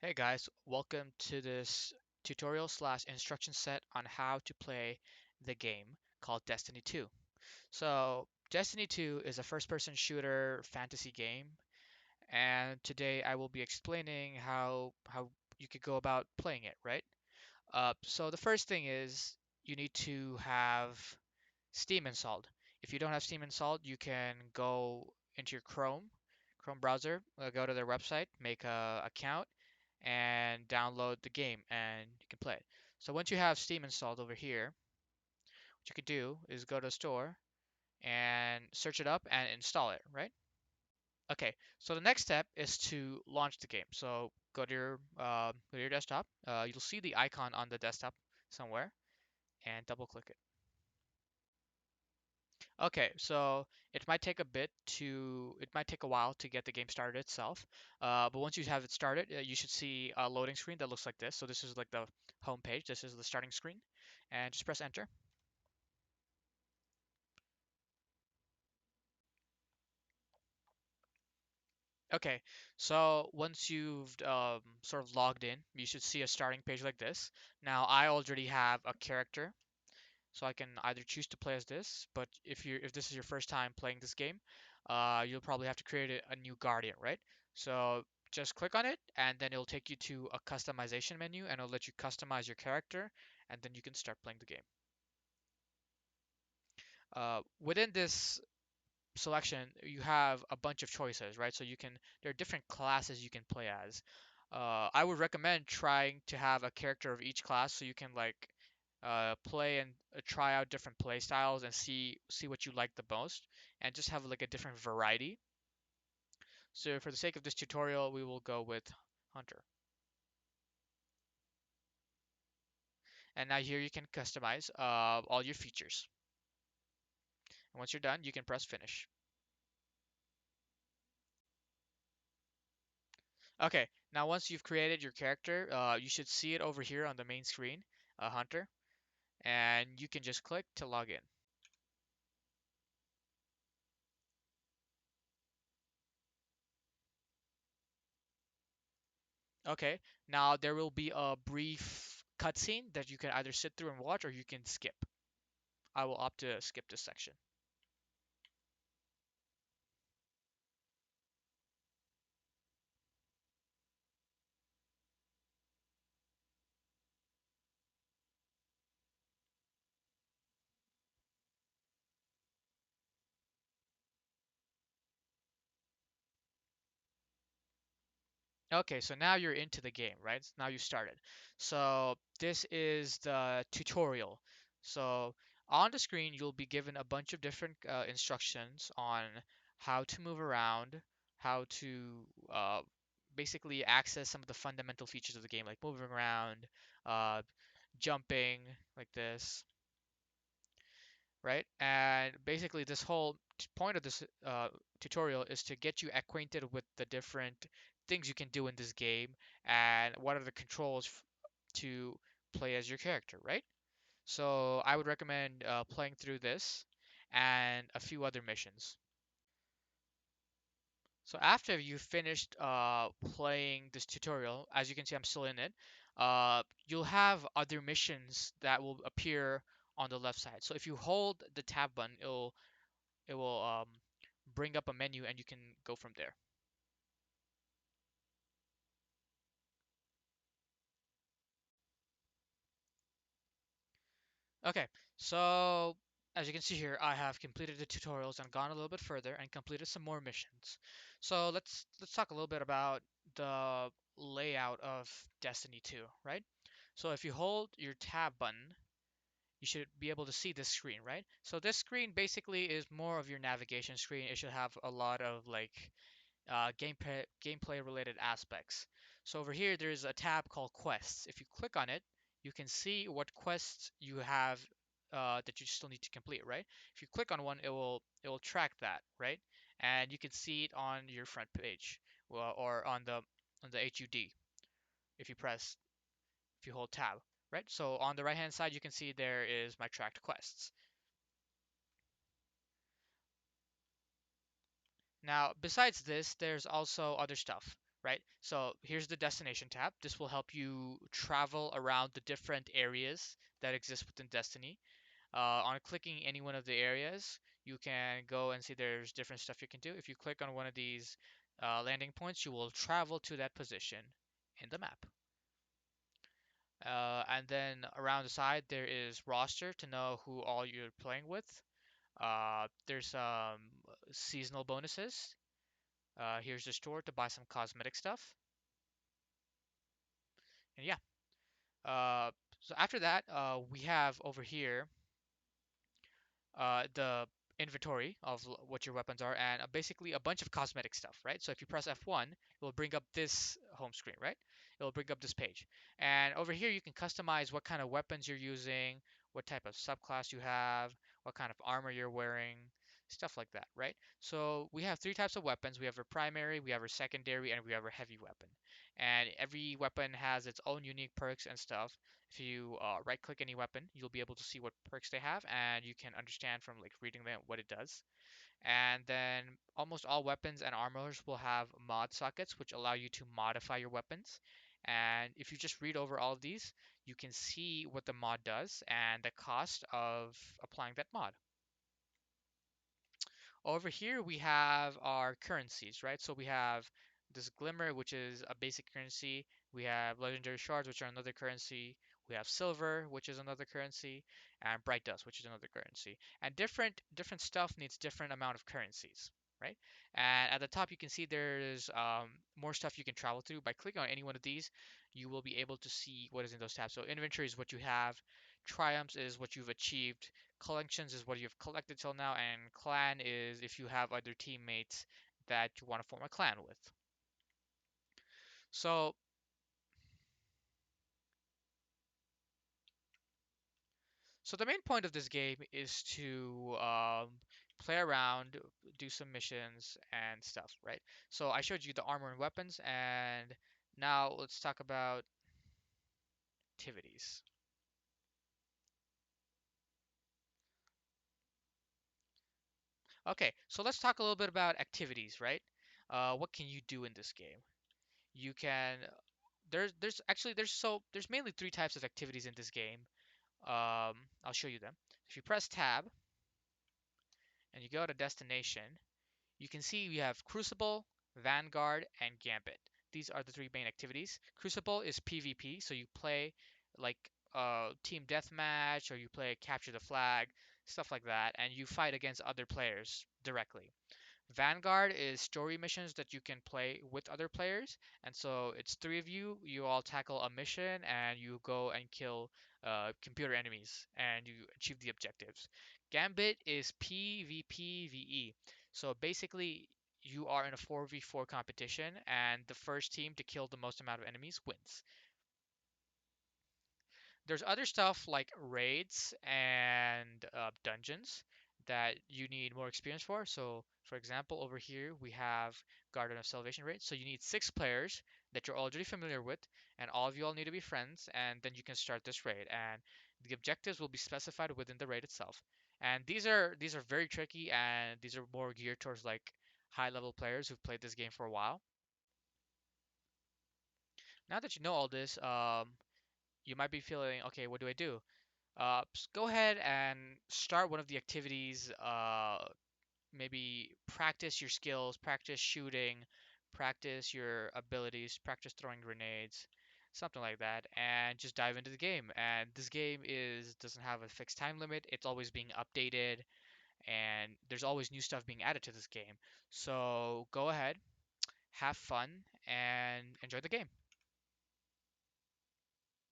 Hey guys, welcome to this tutorial slash instruction set on how to play the game called Destiny 2. So, Destiny 2 is a first-person shooter fantasy game, and today I will be explaining how you could go about playing it, right? So the first thing is you need to have Steam installed. If you don't have Steam installed, you can go into your Chrome browser, go to their website, make a account, and download the game, and you can play it. So once you have Steam installed over here, what you could do is go to the store and search it up and install it, right? Okay, so the next step is to launch the game. So go to your desktop. You'll see the icon on the desktop somewhere, and double click it. Okay, so it might take a while to get the game started itself. But once you have it started, you should see a loading screen that looks like this. So this is like the home page. This is the starting screen, and just press enter. Okay, so once you've sort of logged in, you should see a starting page like this. Now I already have a character, so I can either choose to play as this, but if this is your first time playing this game, you'll probably have to create a new guardian, right? So just click on it, and then it'll take you to a customization menu, and it'll let you customize your character, and then you can start playing the game. Within this selection, you have a bunch of choices, right? So there are different classes you can play as. I would recommend trying to have a character of each class so you can like play and try out different play styles and see what you like the most, and just have like a different variety. So for the sake of this tutorial, we will go with Hunter. And now here you can customize all your features. And once you're done, you can press finish. Okay, now once you've created your character, you should see it over here on the main screen, Hunter, and you can just click to log in. Okay, now there will be a brief cutscene that you can either sit through and watch or you can skip. I will opt to skip this section. Okay, so now you're into the game, right? Now you started. So this is the tutorial. So on the screen, you'll be given a bunch of different instructions on how to move around, how to basically access some of the fundamental features of the game, like moving around, uh, jumping like this, right? And basically, this whole point of this tutorial is to get you acquainted with the different things you can do in this game and what are the controls to play as your character, right? So I would recommend playing through this and a few other missions. So after you've finished playing this tutorial, as you can see, I'm still in it. You'll have other missions that will appear on the left side. So if you hold the tab button, it will bring up a menu and you can go from there. Okay, so as you can see here, I have completed the tutorials and gone a little bit further and completed some more missions. So let's talk a little bit about the layout of Destiny 2, right? So if you hold your tab button, you should be able to see this screen, right? So this screen basically is more of your navigation screen. It should have a lot of like gameplay related aspects. So over here, there's a tab called Quests. If you click on it, you can see what quests you have that you still need to complete, right? If you click on one, it will track that, right? And you can see it on your front page, well, or on the HUD if you press if you hold tab, right? So on the right hand side, you can see there is my tracked quests. Now, besides this, there's also other stuff. right? So here's the destination tab. This will help you travel around the different areas that exist within Destiny. On clicking any one of the areas, you can go and see there's different stuff you can do. If you click on one of these landing points, you will travel to that position in the map. And then around the side, there is roster to know who all you're playing with. There's some seasonal bonuses. Here's the store to buy some cosmetic stuff. And yeah, uh, so after that, we have over here the inventory of what your weapons are and basically a bunch of cosmetic stuff, right? So if you press F1, it will bring up this home screen, right? It will bring up this page. And over here, you can customize what kind of weapons you're using, what type of subclass you have, what kind of armor you're wearing, stuff like that, right? So we have three types of weapons. We have our primary, we have our secondary, and we have our heavy weapon. And every weapon has its own unique perks and stuff. If you right click any weapon, you'll be able to see what perks they have, and you can understand from like reading them what it does. And then almost all weapons and armors will have mod sockets, which allow you to modify your weapons. And if you just read over all of these, you can see what the mod does and the cost of applying that mod. Over here we have our currencies, right? So we have this glimmer, which is a basic currency. We have legendary shards, which are another currency. We have silver, which is another currency, and bright dust, which is another currency. And different stuff needs different amount of currencies, right? And at the top, you can see there's more stuff you can travel through. By clicking on any one of these, you will be able to see what is in those tabs. So inventory is what you have. Triumphs is what you've achieved. Collections is what you've collected till now, and clan is if you have other teammates that you want to form a clan with. So, so the main point of this game is to play around, do some missions and stuff, right? So I showed you the armor and weapons, and now let's talk about activities. Okay, so let's talk a little bit about activities, right? What can you do in this game? You can there's mainly three types of activities in this game. I'll show you them. If you press tab and you go to destination, you can see we have Crucible, Vanguard, and Gambit. These are the three main activities. Crucible is PvP, so you play like team deathmatch or you play capture the flag, stuff like that, and you fight against other players directly. Vanguard is story missions that you can play with other players, and so it's three of you. You all tackle a mission, and you go and kill computer enemies, and you achieve the objectives. Gambit is PvPvE. So basically, you are in a 4v4 competition, and the first team to kill the most amount of enemies wins. There's other stuff like raids and dungeons that you need more experience for. So, for example, over here we have Garden of Salvation raid. So you need 6 players that you're already familiar with, and all of you all need to be friends, and then you can start this raid. And the objectives will be specified within the raid itself. And these are very tricky, and these are more geared towards like high level players who've played this game for a while. Now that you know all this, you might be feeling, okay, what do I do? Go ahead and start one of the activities. Maybe practice your skills, practice shooting, practice your abilities, practice throwing grenades, something like that, and just dive into the game. And this game is doesn't have a fixed time limit. It's always being updated, and there's always new stuff being added to this game. So go ahead, have fun, and enjoy the game.